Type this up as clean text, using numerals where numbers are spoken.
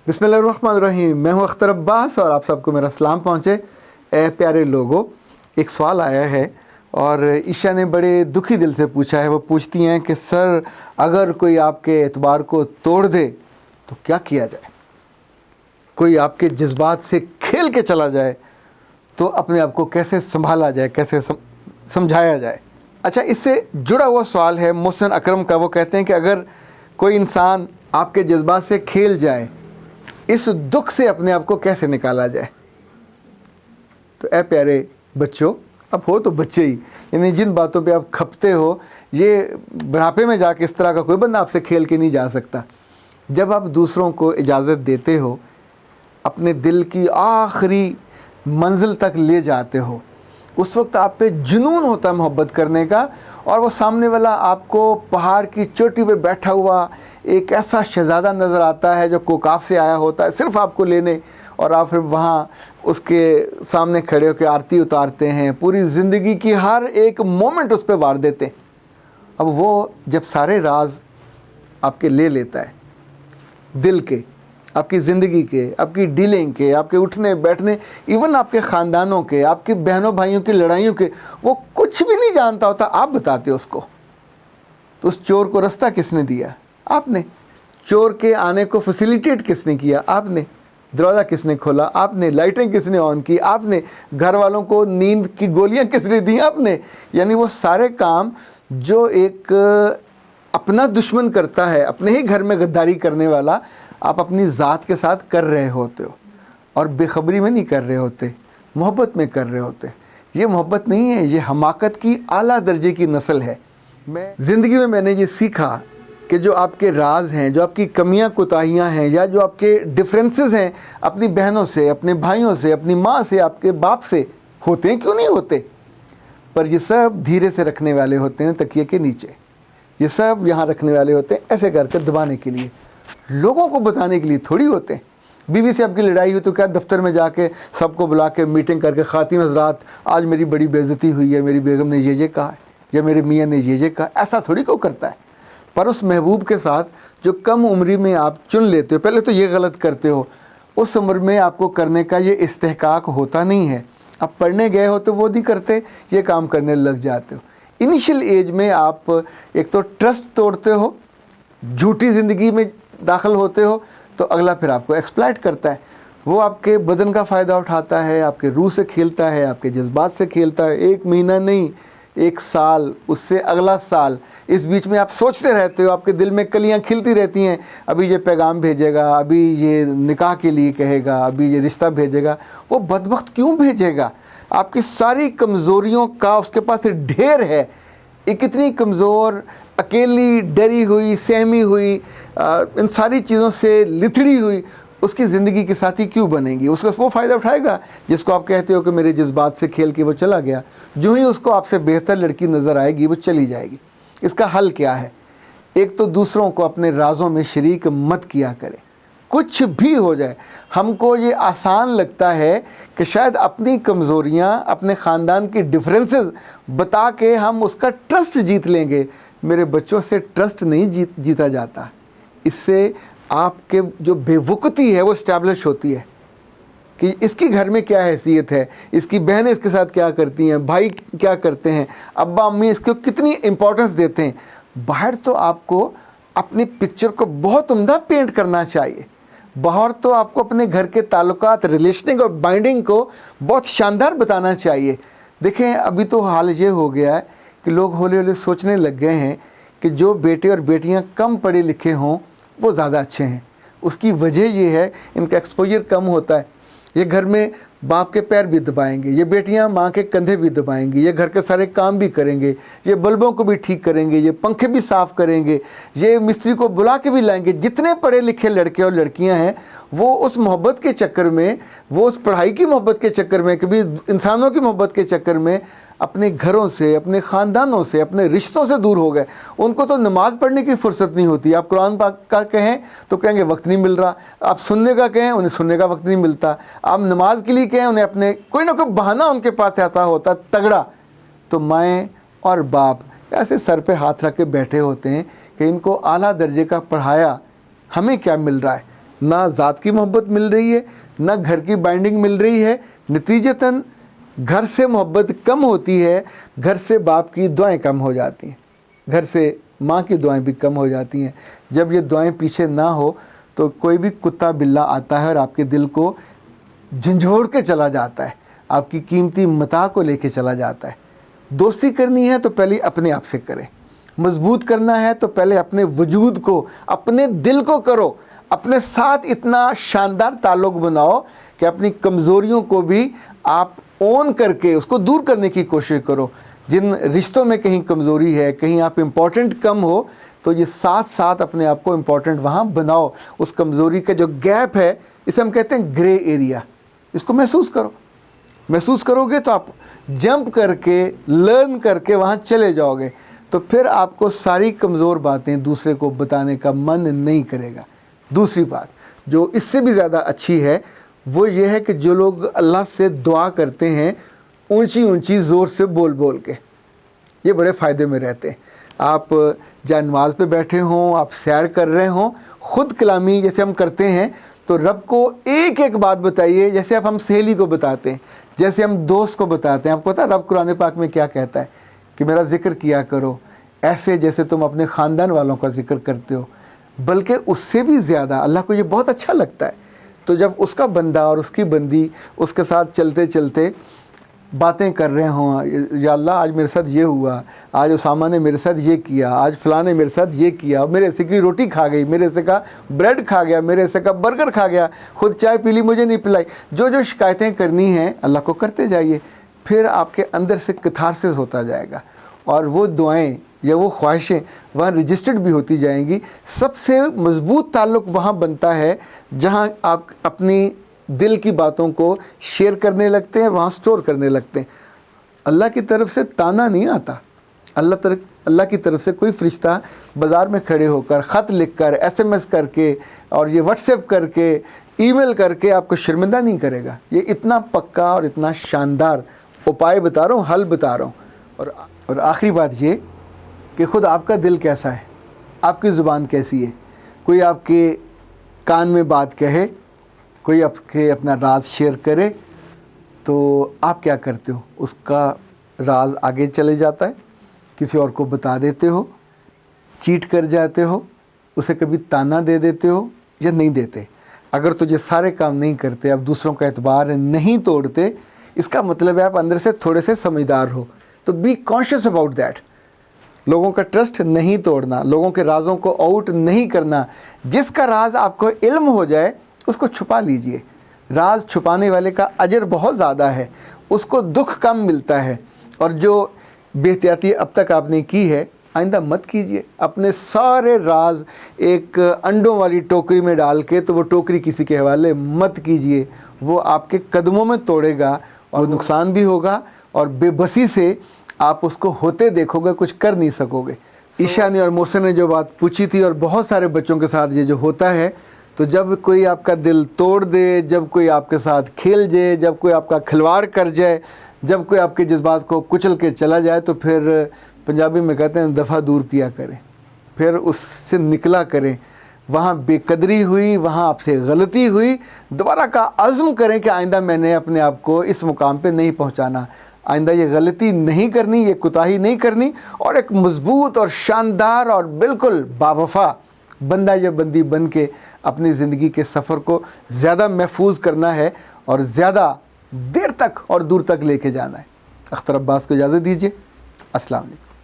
بسم اللہ الرحمن الرحیم. میں ہوں اختر عباس اور آپ سب کو میرا سلام پہنچے. اے پیارے لوگو، ایک سوال آیا ہے اور عشا نے بڑے دکھی دل سے پوچھا ہے. وہ پوچھتی ہیں کہ سر اگر کوئی آپ کے اعتبار کو توڑ دے تو کیا کیا جائے؟ کوئی آپ کے جذبات سے کھیل کے چلا جائے تو اپنے آپ کو کیسے سنبھالا جائے، کیسے سمجھایا جائے؟ اچھا، اس سے جڑا ہوا سوال ہے محسن اکرم کا. وہ کہتے ہیں کہ اگر کوئی انسان آپ کے جذبات سے کھیل جائے، اس دکھ سے اپنے آپ کو کیسے نکالا جائے؟ تو اے پیارے بچوں، اب ہو تو بچے ہی، یعنی جن باتوں پہ آپ کھپتے ہو، یہ بڑھاپے میں جا کے اس طرح کا کوئی بندہ آپ سے کھیل کے نہیں جا سکتا. جب آپ دوسروں کو اجازت دیتے ہو، اپنے دل کی آخری منزل تک لے جاتے ہو، اس وقت آپ پہ جنون ہوتا ہے محبت کرنے کا، اور وہ سامنے والا آپ کو پہاڑ کی چوٹی پہ بیٹھا ہوا ایک ایسا شہزادہ نظر آتا ہے جو کوکاف سے آیا ہوتا ہے صرف آپ کو لینے، اور آپ پھر وہاں اس کے سامنے کھڑے ہو کے آرتی اتارتے ہیں، پوری زندگی کی ہر ایک مومنٹ اس پہ وار دیتے ہیں. اب وہ جب سارے راز آپ کے لے لیتا ہے، دل کے، آپ کی زندگی کے، آپ کی ڈیلنگ کے، آپ کے اٹھنے بیٹھنے، ایون آپ کے خاندانوں کے، آپ کی بہنوں بھائیوں کی لڑائیوں کے، وہ کچھ بھی نہیں جانتا ہوتا، آپ بتاتے اس کو. تو اس چور کو رستہ کس نے دیا؟ آپ نے. چور کے آنے کو فیسیلیٹیٹ کس نے کیا؟ آپ نے. دروازہ کس نے کھولا؟ آپ نے. لائٹیں کس نے آن کی؟ آپ نے. گھر والوں کو نیند کی گولیاں کس نے دیں؟ آپ نے. یعنی وہ سارے کام جو ایک اپنا دشمن کرتا ہے، اپنے ہی گھر میں غداری کرنے والا، آپ اپنی ذات کے ساتھ کر رہے ہوتے ہو، اور بے خبری میں نہیں کر رہے ہوتے، محبت میں کر رہے ہوتے. یہ محبت نہیں ہے، یہ حماقت کی اعلیٰ درجے کی نسل ہے. زندگی میں نے یہ سیکھا کہ جو آپ کے راز ہیں، جو آپ کی کمیاں کوتاہیاں ہیں، یا جو آپ کے ڈفرینسز ہیں اپنی بہنوں سے، اپنے بھائیوں سے، اپنی ماں سے، آپ کے باپ سے، ہوتے ہیں کیوں نہیں ہوتے، پر یہ سب دھیرے سے رکھنے والے ہوتے ہیں تکیے کے نیچے. یہ سب یہاں رکھنے والے ہوتے ہیں ایسے کر کے دبانے کے لیے، لوگوں کو بتانے کے لیے تھوڑی ہوتے ہیں. بیوی سے آپ کی لڑائی ہوئی تو کیا دفتر میں جا کے سب کو بلا کے میٹنگ کر کے، خواتین حضرات آج میری بڑی بے عزتی ہوئی ہے، میری بیگم نے یہ کہا ہے، یا میرے میاں نے یہ کہا؟ ایسا تھوڑی کو کرتا ہے. پر اس محبوب کے ساتھ جو کم عمری میں آپ چن لیتے ہو، پہلے تو یہ غلط کرتے ہو، اس عمر میں آپ کو کرنے کا یہ استحقاق ہوتا نہیں ہے. آپ پڑھنے گئے ہو تو وہ نہیں کرتے، یہ کام کرنے لگ جاتے ہو. انیشل ایج میں آپ ایک تو ٹرسٹ توڑتے ہو، جھوٹی زندگی میں داخل ہوتے ہو، تو اگلا پھر آپ کو ایکسپلائٹ کرتا ہے. وہ آپ کے بدن کا فائدہ اٹھاتا ہے، آپ کے روح سے کھیلتا ہے، آپ کے جذبات سے کھیلتا ہے. 1 مہینہ نہیں، 1 سال، اس سے اگلا سال، اس بیچ میں آپ سوچتے رہتے ہو، آپ کے دل میں کلیاں کھلتی رہتی ہیں، ابھی یہ پیغام بھیجے گا، ابھی یہ نکاح کے لیے کہے گا، ابھی یہ رشتہ بھیجے گا. وہ بدبخت کیوں بھیجے گا؟ آپ کی ساری کمزوریوں کا اس کے پاس ڈھیر ہے. ایک اتنی کمزور، اکیلی، ڈری ہوئی، سہمی ہوئی، ان ساری چیزوں سے لتھڑی ہوئی اس کی زندگی کے ساتھی کیوں بنے گی؟ اس کا وہ فائدہ اٹھائے گا جس کو آپ کہتے ہو کہ میرے جذبات سے کھیل کے وہ چلا گیا. جو ہی اس کو آپ سے بہتر لڑکی نظر آئے گی وہ چلی جائے گی. اس کا حل کیا ہے؟ ایک تو دوسروں کو اپنے رازوں میں شریک مت کیا کرے. کچھ بھی ہو جائے، ہم کو یہ آسان لگتا ہے کہ شاید اپنی کمزوریاں، اپنے خاندان کی ڈفرینسز بتا کے ہم اس کا ٹرسٹ جیت لیں گے. میرے بچوں سے ٹرسٹ نہیں جیتا جاتا. اس سے آپ کے جو بے وقتی ہے وہ اسٹیبلش ہوتی ہے کہ اس کی گھر میں کیا حیثیت ہے، اس کی بہنیں اس کے ساتھ کیا کرتی ہیں، بھائی کیا کرتے ہیں، ابا امی اس کو کتنی امپورٹنس دیتے ہیں. باہر تو آپ کو اپنی پکچر کو بہت عمدہ پینٹ کرنا چاہیے. باہر تو آپ کو اپنے گھر کے تعلقات، ریلیشننگ اور بائنڈنگ کو بہت شاندار بتانا چاہیے. دیکھیں ابھی تو حال یہ ہو گیا ہے کہ لوگ ہولے ہولے سوچنے لگ گئے ہیں کہ جو بیٹے اور بیٹیاں کم پڑھے لکھے ہوں وہ زیادہ اچھے ہیں. اس کی وجہ یہ ہے ان کا ایکسپوجر کم ہوتا ہے. یہ گھر میں باپ کے پیر بھی دبائیں گے، یہ بیٹیاں ماں کے کندھے بھی دبائیں گی، یہ گھر کے سارے کام بھی کریں گے، یہ بلبوں کو بھی ٹھیک کریں گے، یہ پنکھے بھی صاف کریں گے، یہ مستری کو بلا کے بھی لائیں گے. جتنے پڑھے لکھے لڑکے اور لڑکیاں ہیں وہ اس محبت کے چکر میں، وہ اس پڑھائی کی محبت کے چکر میں، کبھی انسانوں کی محبت کے چکر میں اپنے گھروں سے، اپنے خاندانوں سے، اپنے رشتوں سے دور ہو گئے. ان کو تو نماز پڑھنے کی فرصت نہیں ہوتی. آپ قرآن پاک کا کہیں تو کہیں گے وقت نہیں مل رہا. آپ سننے کا کہیں انہیں سننے کا وقت نہیں ملتا. آپ نماز کے لیے کہیں انہیں اپنے کوئی نہ کوئی بہانہ ان کے پاس ایسا ہوتا تگڑا. تو مائیں اور باپ ایسے سر پہ ہاتھ رکھ کے بیٹھے ہوتے ہیں کہ ان کو اعلیٰ درجے کا پڑھایا، ہمیں کیا مل رہا ہے؟ نہ ذات کی محبت مل رہی ہے، نہ گھر کی بائنڈنگ مل رہی ہے، نتیجتاً گھر سے محبت کم ہوتی ہے، گھر سے باپ کی دعائیں کم ہو جاتی ہیں، گھر سے ماں کی دعائیں بھی کم ہو جاتی ہیں۔ جب یہ دعائیں پیچھے نہ ہو تو کوئی بھی کتا بلا آتا ہے اور آپ کے دل کو جھنجھوڑ کے چلا جاتا ہے، آپ کی قیمتی متاع کو لے کے چلا جاتا ہے۔ دوستی کرنی ہے تو پہلے اپنے آپ سے کریں، مضبوط کرنا ہے تو پہلے اپنے وجود کو، اپنے دل کو کرو، اپنے ساتھ اتنا شاندار تعلق بناؤ کہ اپنی کمزوریوں کو بھی آپ اون کر کے اس کو دور کرنے کی کوشش کرو۔ جن رشتوں میں کہیں کمزوری ہے، کہیں آپ امپورٹنٹ کم ہو، تو یہ ساتھ ساتھ اپنے آپ کو امپورٹنٹ وہاں بناؤ۔ اس کمزوری کا جو گیپ ہے، اسے ہم کہتے ہیں گرے ایریا، اس کو محسوس کرو۔ محسوس کرو گے تو آپ جمپ کر کے، لرن کر کے وہاں چلے جاؤ گے، تو پھر آپ کو ساری کمزور باتیں دوسرے کو بتانے کا من نہیں کرے گا۔ دوسری بات جو اس سے بھی زیادہ اچھی ہے وہ یہ ہے کہ جو لوگ اللہ سے دعا کرتے ہیں اونچی اونچی زور سے بول بول کے، یہ بڑے فائدے میں رہتے ہیں۔ آپ جہاں نماز پہ بیٹھے ہوں، آپ سیر کر رہے ہوں، خود کلامی جیسے ہم کرتے ہیں تو رب کو ایک ایک بات بتائیے، جیسے اب ہم سہیلی کو بتاتے ہیں، جیسے ہم دوست کو بتاتے ہیں۔ آپ کو پتہ ہے رب قرآن پاک میں کیا کہتا ہے کہ میرا ذکر کیا کرو ایسے جیسے تم اپنے خاندان والوں کا ذکر کرتے ہو، بلکہ اس سے بھی زیادہ اللہ کو یہ بہت اچھا لگتا ہے۔ تو جب اس کا بندہ اور اس کی بندی اس کے ساتھ چلتے چلتے باتیں کر رہے ہوں، یا اللہ آج میرے ساتھ یہ ہوا، آج اسامہ نے میرے ساتھ یہ کیا، آج فلاں نے میرے ساتھ یہ کیا، میرے سے کی روٹی کھا گئی، میرے سے کا بریڈ کھا گیا، میرے سے کا برگر کھا گیا، خود چائے پی لی مجھے نہیں پلائی، جو شکایتیں کرنی ہیں اللہ کو کرتے جائیے، پھر آپ کے اندر سے کتھارسس ہوتا جائے گا، اور وہ دعائیں یا وہ خواہشیں وہاں رجسٹرڈ بھی ہوتی جائیں گی۔ سب سے مضبوط تعلق وہاں بنتا ہے جہاں آپ اپنی دل کی باتوں کو شیئر کرنے لگتے ہیں، وہاں سٹور کرنے لگتے ہیں۔ اللہ کی طرف سے تانا نہیں آتا، اللہ کی طرف سے کوئی فرشتہ بازار میں کھڑے ہو کر، خط لکھ کر، SMS کر کے، اور یہ واٹس ایپ کر کے، ای میل کر کے آپ کو شرمندہ نہیں کرے گا۔ یہ اتنا پکا اور اتنا شاندار اپائے بتا رہا ہوں، حل بتا رہا ہوں۔ اور آخری بات یہ کہ خود آپ کا دل کیسا ہے، آپ کی زبان کیسی ہے۔ کوئی آپ کے کان میں بات کہے، کوئی آپ کے اپنا راز شیئر کرے، تو آپ کیا کرتے ہو؟ اس کا راز آگے چلے جاتا ہے، کسی اور کو بتا دیتے ہو، چیٹ کر جاتے ہو، اسے کبھی تانا دے دیتے ہو یا نہیں دیتے؟ اگر تو یہ سارے کام نہیں کرتے، آپ دوسروں کا اعتبار نہیں توڑتے، اس کا مطلب ہے آپ اندر سے تھوڑے سے سمجھدار ہو۔ تو بی کانشیس اباؤٹ دیٹ۔ لوگوں کا ٹرسٹ نہیں توڑنا، لوگوں کے رازوں کو آؤٹ نہیں کرنا۔ جس کا راز آپ کو علم ہو جائے اس کو چھپا لیجئے۔ راز چھپانے والے کا اجر بہت زیادہ ہے، اس کو دکھ کم ملتا ہے۔ اور جو بے احتیاطی اب تک آپ نے کی ہے، آئندہ مت کیجئے۔ اپنے سارے راز ایک انڈوں والی ٹوکری میں ڈال کے تو وہ ٹوکری کسی کے حوالے مت کیجئے، وہ آپ کے قدموں میں توڑے گا اور نقصان بھی ہوگا، اور بے بسی سے آپ اس کو ہوتے دیکھو گے، کچھ کر نہیں سکو گے۔ عشاء نے اور محسن نے جو بات پوچھی تھی، اور بہت سارے بچوں کے ساتھ یہ جو ہوتا ہے، تو جب کوئی آپ کا دل توڑ دے، جب کوئی آپ کے ساتھ کھیل جائے، جب کوئی آپ کا کھلواڑ کر جائے، جب کوئی آپ کے جذبات کو کچل کے چلا جائے، تو پھر پنجابی میں کہتے ہیں دفعہ دور کیا کریں، پھر اس سے نکلا کریں۔ وہاں بے قدری ہوئی، وہاں آپ سے غلطی ہوئی، دوبارہ کا عزم کریں کہ آئندہ میں نے اپنے آپ کو اس مقام پہ نہیں پہنچانا، آئندہ یہ غلطی نہیں کرنی، یہ کوتاہی نہیں کرنی، اور ایک مضبوط اور شاندار اور بالکل باوفا بندہ یا بندی بن کے اپنی زندگی کے سفر کو زیادہ محفوظ کرنا ہے اور زیادہ دیر تک اور دور تک لے کے جانا ہے۔ اختر عباس کو اجازت دیجیے۔ السلام علیکم۔